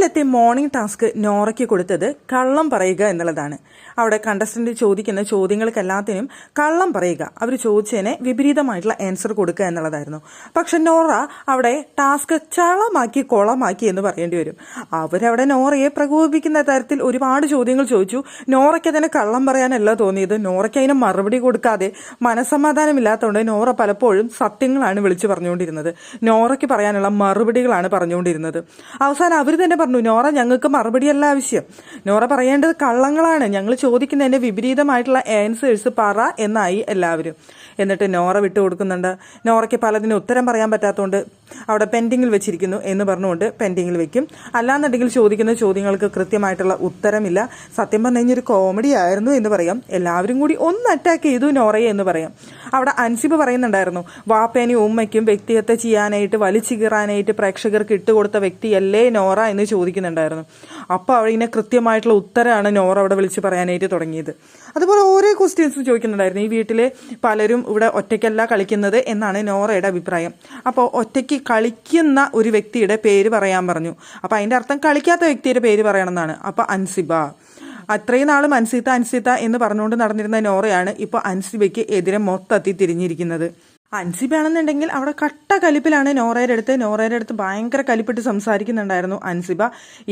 ഇന്നലത്തെ morning task നോറയ്ക്ക് കൊടുത്തത് കള്ളം പറയുക എന്നുള്ളതാണ്. അവിടെ കണ്ടസ്റ്റന്റ് ചോദിക്കുന്ന ചോദ്യങ്ങൾക്കെല്ലാത്തിനും കള്ളം പറയുക, അവർ ചോദിച്ചതിനെ വിപരീതമായിട്ടുള്ള ആൻസർ കൊടുക്കുക എന്നുള്ളതായിരുന്നു. പക്ഷെ നോറ അവിടെ ടാസ്ക് ചളമാക്കി കൊളമാക്കി എന്ന് പറയേണ്ടി വരും. അവരവിടെ നോറയെ പ്രകോപിപ്പിക്കുന്ന തരത്തിൽ ഒരുപാട് ചോദ്യങ്ങൾ ചോദിച്ചു. നോറയ്ക്ക് അതിനെ കള്ളം പറയാനല്ല തോന്നിയത്. നോറയ്ക്ക് അതിന് മറുപടി കൊടുക്കാതെ മനസ്സമാധാനമില്ലാത്തതുകൊണ്ട് നോറ പലപ്പോഴും സത്യങ്ങളാണ് വിളിച്ചു പറഞ്ഞുകൊണ്ടിരുന്നത്. നോറയ്ക്ക് പറയാനുള്ള മറുപടികളാണ് പറഞ്ഞുകൊണ്ടിരുന്നത്. അവസാനം അവർ തന്നെ പറഞ്ഞു, നോറ ഞങ്ങൾക്ക് മറുപടിയല്ല ആവശ്യം, നോറ പറയേണ്ടത് കള്ളങ്ങളാണ്, ഞങ്ങൾ ചോദിക്കുന്നതിന്റെ വിപരീതമായിട്ടുള്ള ആൻസേഴ്സ് പറ എന്നായി എല്ലാവരും. എന്നിട്ട് നോറ വിട്ടുകൊടുക്കുന്നുണ്ട്. നോറയ്ക്ക് പലതിനും ഉത്തരം പറയാൻ പറ്റാത്തതുകൊണ്ട് അവിടെ പെൻഡിങ്ങിൽ വെച്ചിരിക്കുന്നു എന്ന് പറഞ്ഞുകൊണ്ട് പെൻഡിങ്ങിൽ വെക്കും. അല്ലാന്നുണ്ടെങ്കിൽ ചോദിക്കുന്ന ചോദ്യങ്ങൾക്ക് കൃത്യമായിട്ടുള്ള ഉത്തരമില്ല. സത്യം പറഞ്ഞു കഴിഞ്ഞൊരു കോമഡി ആയിരുന്നു എന്ന് പറയാം. എല്ലാവരും കൂടി ഒന്ന് അറ്റാക്ക് ചെയ്തു നോറയെ എന്ന് പറയാം. അവിടെ അൻസിബ് പറയുന്നുണ്ടായിരുന്നു, വാപ്പേനും ഉമ്മയ്ക്കും വ്യക്തിഹത്യ ചെയ്യാനായിട്ട് വലിച്ചു കീറാനായിട്ട് പ്രേക്ഷകർക്ക് ഇട്ടുകൊടുത്ത വ്യക്തിയല്ലേ നോറ എന്ന് ചോദിക്കുന്നുണ്ടായിരുന്നു. അപ്പോൾ അവിടെ കൃത്യമായിട്ടുള്ള ഉത്തരമാണ് നോറ അവിടെ വിളിച്ച് പറയാനായിട്ട് തുടങ്ങിയത്. അതുപോലെ ഓരോ ക്വസ്റ്റ്യൻസും ചോദിക്കുന്നുണ്ടായിരുന്നു. ഈ വീട്ടിലെ പലരും ഇവിടെ ഒറ്റയ്ക്കല്ല കളിക്കുന്നത് എന്നാണ് നോറയുടെ അഭിപ്രായം. അപ്പോൾ ഒറ്റയ്ക്ക് കളിക്കുന്ന ഒരു വ്യക്തിയുടെ പേര് പറയാൻ പറഞ്ഞു. അപ്പോൾ അതിൻ്റെ അർത്ഥം കളിക്കാത്ത വ്യക്തിയുടെ പേര് പറയണമെന്നാണ്. അപ്പോൾ അൻസിബ. അത്രയും നാളും അൻസിത്ത എന്ന് പറഞ്ഞുകൊണ്ട് നടന്നിരുന്ന നോറയാണ് ഇപ്പോൾ അൻസിബയ്ക്ക് എതിരെ മൊത്തത്തിൽ തിരിഞ്ഞിരിക്കുന്നത്. അൻസിബയാണെന്നുണ്ടെങ്കിൽ അവിടെ കട്ട കലിപ്പിലാണ് നോറയുടെ അടുത്ത് ഭയങ്കര കലിപ്പിട്ട് സംസാരിക്കുന്നുണ്ടായിരുന്നു അൻസിബ.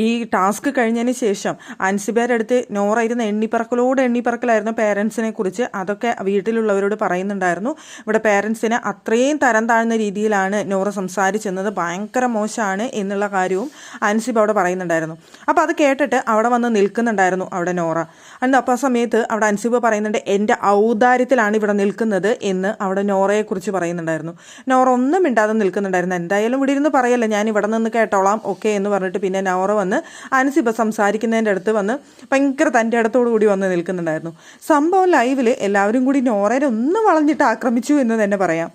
ഈ ടാസ്ക് കഴിഞ്ഞതിന് ശേഷം അൻസിബയുടെ അടുത്ത് നോറ ഇരുന്ന് എണ്ണിപ്പറക്കലായിരുന്നു പേരൻസിനെ കുറിച്ച്. അതൊക്കെ വീട്ടിലുള്ളവരോട് പറയുന്നുണ്ടായിരുന്നു. ഇവിടെ പേരൻസിനെ അത്രയും തരം താഴ്ന്ന രീതിയിലാണ് നോറ സംസാരിച്ചെന്നത്, ഭയങ്കര മോശമാണ് എന്നുള്ള കാര്യവും അൻസിബ അവിടെ പറയുന്നുണ്ടായിരുന്നു. അപ്പോൾ അത് കേട്ടിട്ട് അവിടെ വന്ന് നിൽക്കുന്നുണ്ടായിരുന്നു അവിടെ നോറ. അപ്പോൾ ആ സമയത്ത് അവിടെ അൻസിബ പറയുന്നുണ്ട്, എൻ്റെ ഔദാര്യത്തിലാണ് ഇവിടെ നിൽക്കുന്നത് എന്ന് അവിടെ നോറയെക്കുറിച്ച് പറയുന്നുണ്ടായിരുന്നു. നോറ ഒന്നും മിണ്ടാതെ നിൽക്കുന്നുണ്ടായിരുന്നു. എന്തായാലും ഇവിടെ ഇരുന്ന് പറയല്ലേ, ഞാൻ ഇവിടെ നിന്ന് കേട്ടോളാം ഓക്കെ എന്ന് പറഞ്ഞിട്ട് പിന്നെ നോറ വന്ന് അൻസിബ സംസാരിക്കുന്നതിൻ്റെ അടുത്ത് വന്ന് ഭയങ്കര തൻ്റെ അടുത്തോടു കൂടി വന്ന് നിൽക്കുന്നുണ്ടായിരുന്നു. സംഭവം ലൈവിൽ എല്ലാവരും കൂടി നോറയെ ഒന്ന് വളഞ്ഞിട്ട് ആക്രമിച്ചു എന്ന് തന്നെ പറയാം.